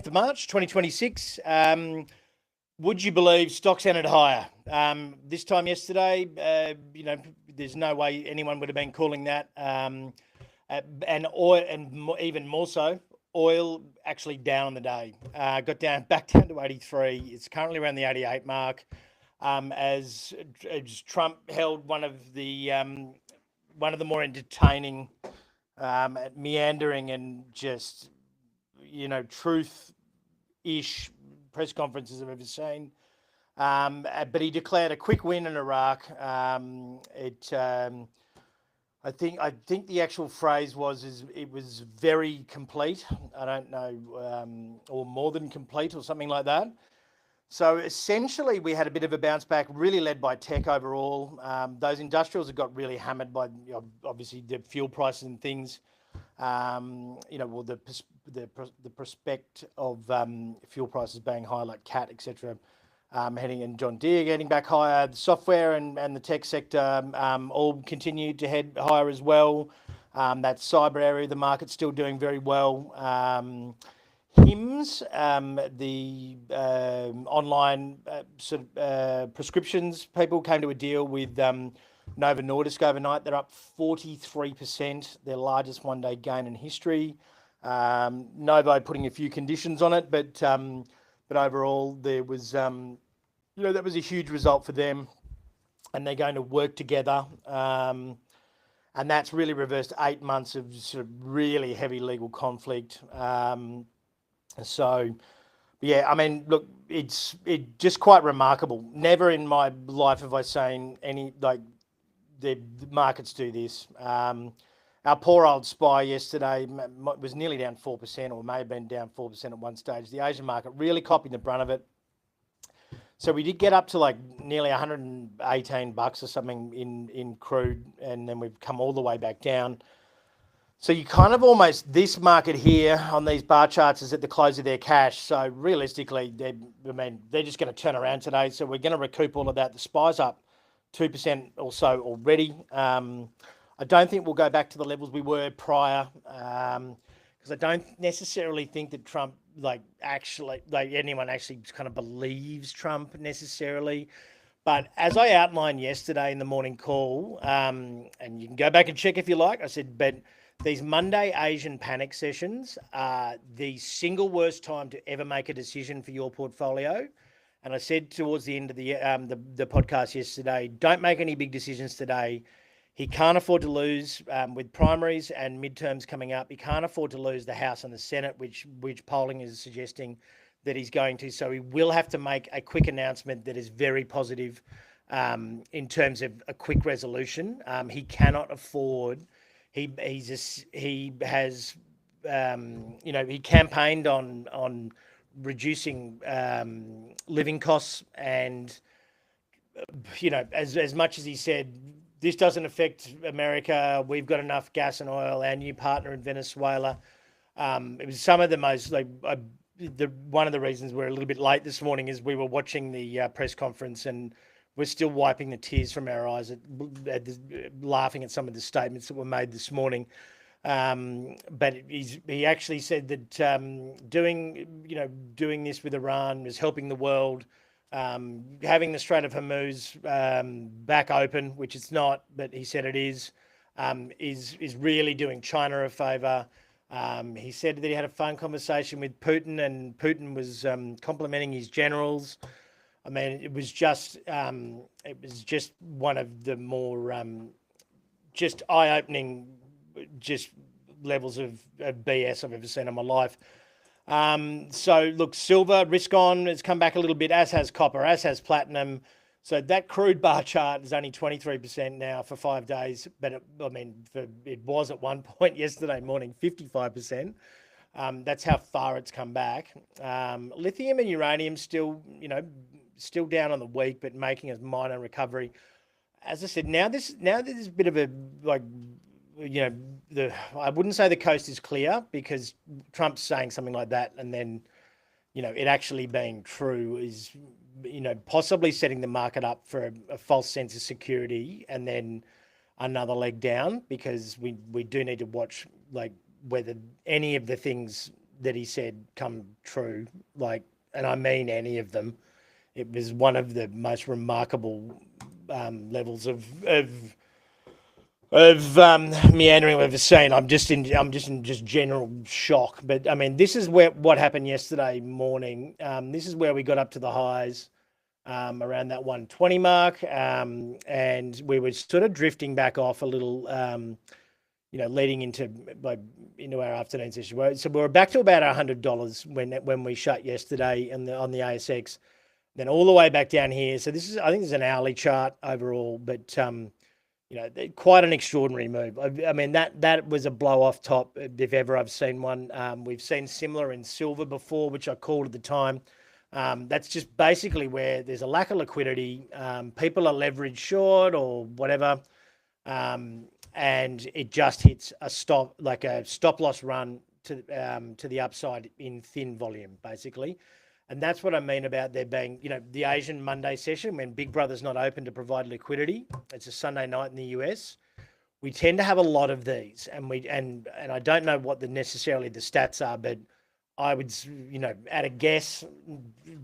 10th of March, 2026. Would you believe stocks ended higher? This time yesterday, there's no way anyone would have been calling that. And oil, even more so, oil actually down on the day. Got back down to 83. It's currently around the 88 mark. As Trump held one of the more entertaining, meandering and just truth-ish press conferences I've ever seen. But he declared a quick win in Iraq. I think the actual phrase was it was very complete. I don't know, or more than complete, or something like that. So essentially, we had a bit of a bounce back, really led by tech overall. Those industrials have got really hammered by obviously the fuel prices and things. The prospect of fuel prices being high, like cat, etc. Heading, and John Deere getting back higher. The software and the tech sector all continued to head higher as well. That cyber area, the market's still doing very well. HIMS, the online prescriptions people, came to a deal with Novo Nordisk overnight. They're up 43%, their largest one-day gain in history. Novo putting a few conditions on it, but overall there was that was a huge result for them, and they're going to work together. And that's really reversed 8 months of sort of really heavy legal conflict. So, yeah, I mean, look, it's just quite remarkable. Never in my life have I seen any, like, the markets do this. Our poor old SPY yesterday was nearly down 4%, or may have been down 4% at one stage. The Asian market really copying the brunt of it. So we did get up to like nearly $118 or something in crude, and then we've come all the way back down. So you kind of almost, this market here on these bar charts is at the close of their cash. So realistically, they're just going to turn around today. So we're going to recoup all of that. The SPY's up 2% or so already. I don't think we'll go back to the levels we were prior, because I don't necessarily think that Trump, anyone actually kind of believes Trump necessarily. But as I outlined yesterday in the morning call, and you can go back and check if you like, I said, but these Monday Asian panic sessions are the single worst time to ever make a decision for your portfolio. And I said towards the end of the podcast yesterday, don't make any big decisions today. He can't afford to lose with primaries and midterms coming up. He can't afford to lose the House and the Senate, which polling is suggesting that he's going to. So he will have to make a quick announcement that is very positive in terms of a quick resolution. He cannot afford. He campaigned on reducing living costs, and as much as he said, this doesn't affect America, we've got enough gas and oil, our new partner in Venezuela. It was some of the most, one of the reasons we're a little bit late this morning is we were watching the press conference, and we're still wiping the tears from our eyes laughing at some of the statements that were made this morning. But he actually said that doing this with Iran is helping the world. Having the Strait of Hormuz back open, which it's not, but he said it is really doing China a favour. He said that he had a phone conversation with Putin, and Putin was complimenting his generals. I mean, it was just one of the more just eye-opening levels of BS I've ever seen in my life. So look, silver risk on has come back a little bit, as has copper, as has platinum. So that crude bar chart is only 23% now for 5 days, but it was at one point yesterday morning 55%. That's how far it's come back. Lithium and uranium still down on the week, but making a minor recovery. As I said, now there's a bit of a I wouldn't say the coast is clear, because Trump's saying something like that, and then it actually being true is possibly setting the market up for a false sense of security, and then another leg down, because we do need to watch whether any of the things that he said come true. Like, and I mean any of them. It was one of the most remarkable levels of meandering we've ever seen. I'm just in just general shock. But I mean, this is what happened yesterday morning. This is where we got up to the highs around that 120 mark, and we were sort of drifting back off a little. Leading into our afternoon session. So we were back to about $100 when we shut yesterday on the ASX. Then all the way back down here. So I think this is an hourly chart overall, but quite an extraordinary move. I mean, that was a blow off top if ever I've seen one. We've seen similar in silver before, which I called at the time. That's just basically where there's a lack of liquidity. People are leveraged short or whatever, and it just hits a stop loss run to the upside in thin volume, basically. And that's what I mean about there being, the Asian Monday session when Big Brother's not open to provide liquidity. It's a Sunday night in the US. We tend to have a lot of these, and I don't know what necessarily the stats are, but I would, at a guess,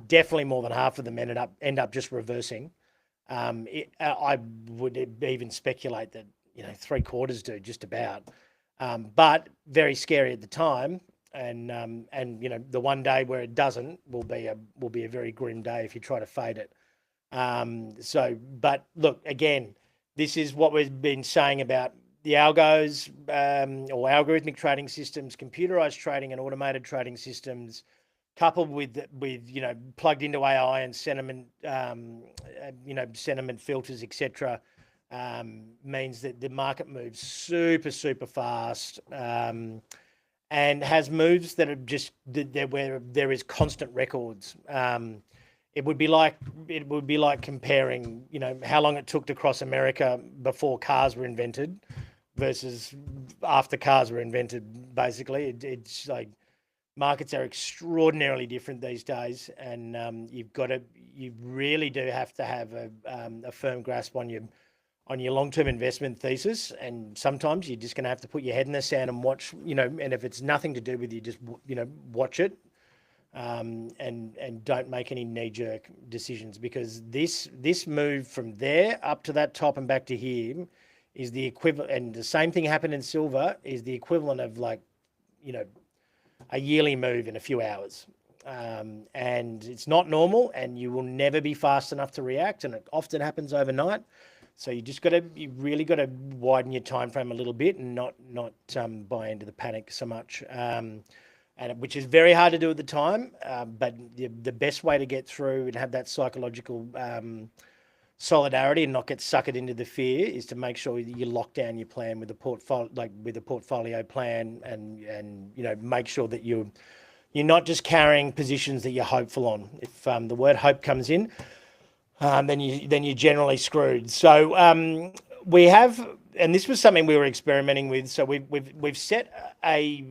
definitely more than half of them end up just reversing. I would even speculate that 3/4 do just about, but very scary at the time. And the one day where it doesn't will be a very grim day if you try to fade it. But look, again, this is what we've been saying about the algos or algorithmic trading systems, computerized trading and automated trading systems, coupled with plugged into AI and sentiment, sentiment filters, etc. Means that the market moves super, super fast. And has moves that are just where there is constant records. It would be like comparing, how long it took to cross America before cars were invented versus after cars were invented. Basically, it's like markets are extraordinarily different these days, and you really do have to have a firm grasp on your long-term investment thesis, and sometimes you're just going to have to put your head in the sand and watch, and if it's nothing to do with you, just, watch it, and don't make any knee-jerk decisions, because this move from there up to that top and back to here is the equivalent, and the same thing happened in silver, is the equivalent of a yearly move in a few hours. And it's not normal, and you will never be fast enough to react, and it often happens overnight. So you really got to widen your time frame a little bit and not buy into the panic so much, and which is very hard to do at the time. But the best way to get through and have that psychological solidarity and not get suckered into the fear is to make sure that you lock down your plan with a portfolio plan, and make sure that you're not just carrying positions that you're hopeful on. If the word hope comes in, then you're generally screwed. So we have, and this was something we were experimenting with. So we've set I've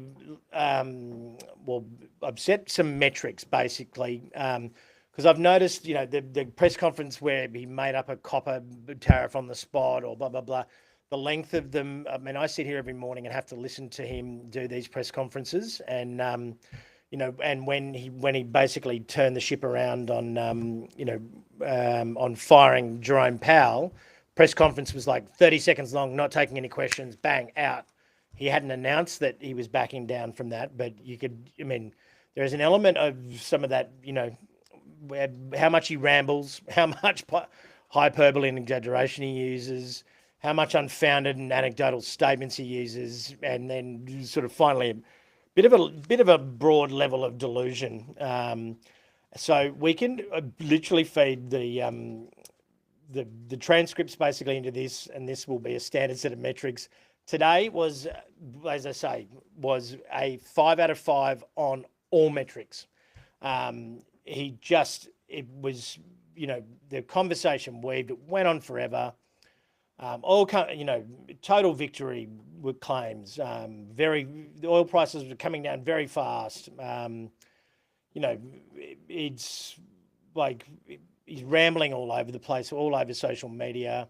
set some metrics basically, because I've noticed the press conference where he made up a copper tariff on the spot or blah blah blah. The length of them. I mean, I sit here every morning and have to listen to him do these press conferences, and and when he basically turned the ship around on firing Jerome Powell, press conference was like 30 seconds long, not taking any questions, bang, out. He hadn't announced that he was backing down from that, but there's an element of some of that, how much he rambles, how much hyperbole and exaggeration he uses, how much unfounded and anecdotal statements he uses, and then sort of finally bit of a broad level of delusion. So we can literally feed the transcripts basically into this, and this will be a standard set of metrics. Today was, as I say, was a 5 out of 5 on all metrics. It was, the conversation weaved, it went on forever. Total victory with claims. The oil prices were coming down very fast. It's like he's rambling all over the place, all over social media.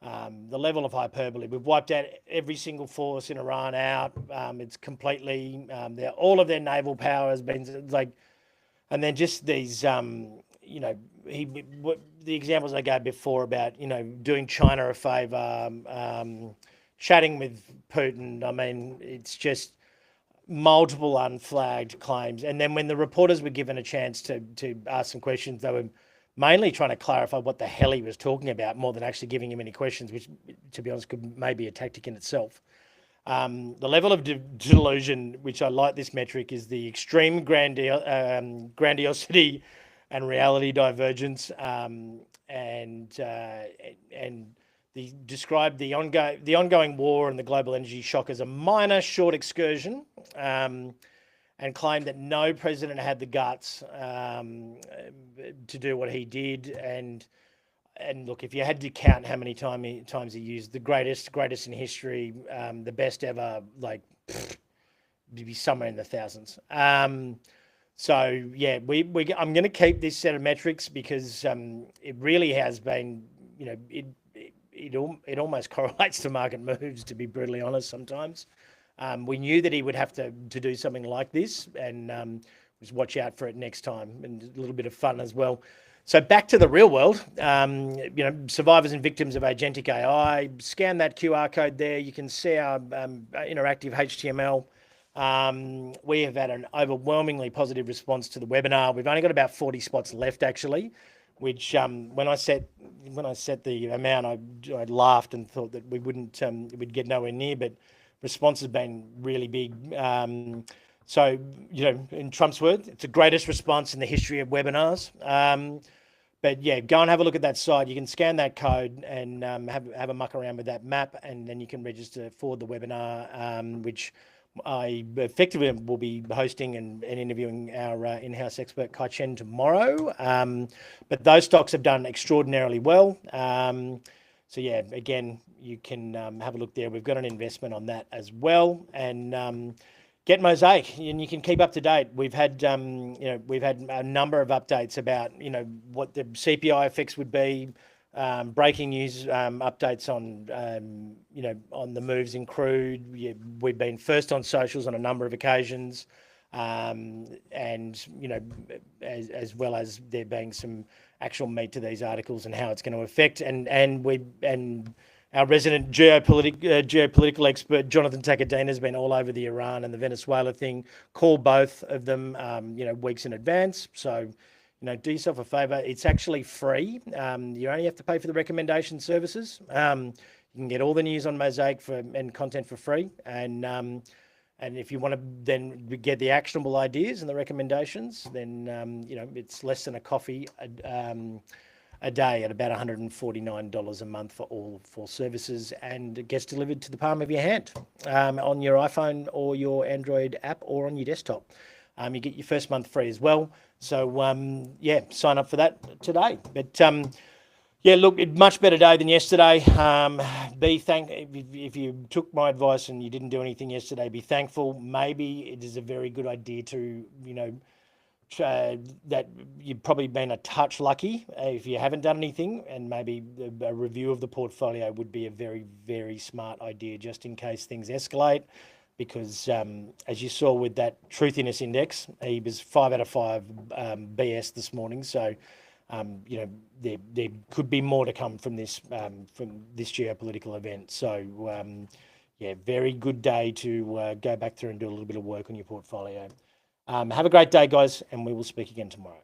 the level of hyperbole. We've wiped out every single force in Iran out. It's completely, all of their naval power has been like, and then just these, the examples I gave before about, doing China a favor, chatting with Putin. I mean, it's just multiple unflagged claims. And then when the reporters were given a chance to ask some questions, they were mainly trying to clarify what the hell he was talking about more than actually giving him any questions, which, to be honest, could maybe a tactic in itself. The level of delusion, which I like this metric, is the extreme grandiosity and reality divergence, and described the ongoing war and the global energy shock as a minor short excursion, and claimed that no president had the guts to do what he did. And look, if you had to count how many times he used the greatest in history, the best ever, like, it'd be somewhere in the thousands. So yeah, I'm going to keep this set of metrics because it really has been, it almost correlates to market moves, to be brutally honest. Sometimes we knew that he would have to do something like this, and just watch out for it next time, and a little bit of fun as well. So back to the real world, survivors and victims of agentic AI. Scan that QR code there. You can see our interactive HTML. We have had an overwhelmingly positive response to the webinar. We've only got about 40 spots left, actually, which when I set the amount, I laughed and thought that we'd get nowhere near, but response has been really big. So, in Trump's words, it's the greatest response in the history of webinars. But yeah, go and have a look at that site. You can scan that code and have a muck around with that map, and then you can register for the webinar, which I effectively will be hosting and interviewing our in-house expert, Kai Chen, tomorrow. But those stocks have done extraordinarily well. So yeah, again, you can have a look there. We've got an investment on that as well. And get Mosaic, and you can keep up to date. We've had we've had a number of updates about what the CPI effects would be, breaking news updates on on the moves in crude. We've been first on socials on a number of occasions, and as well as there being some actual meat to these articles and how it's going to affect. And our resident geopolitical expert, Jonathan Takadena, has been all over the Iran and the Venezuela thing. Call both of them, weeks in advance. So, do yourself a favor. It's actually free. You only have to pay for the recommendation services. You can get all the news on Mosaic and content for free. And if you want to then get the actionable ideas and the recommendations, then it's less than a coffee a day at about $149 a month for all 4 services, and it gets delivered to the palm of your hand on your iPhone or your Android app or on your desktop. You get your first month free as well. So sign up for that today. But look, much better day than yesterday. If you took my advice and you didn't do anything yesterday, be thankful. Maybe it is a very good idea to that you've probably been a touch lucky if you haven't done anything, and maybe a review of the portfolio would be a very, very smart idea just in case things escalate, because as you saw with that truthiness index, he was 5 out of 5 BS this morning. So there could be more to come from this geopolitical event. So very good day to go back through and do a little bit of work on your portfolio. Have a great day, guys, and we will speak again tomorrow.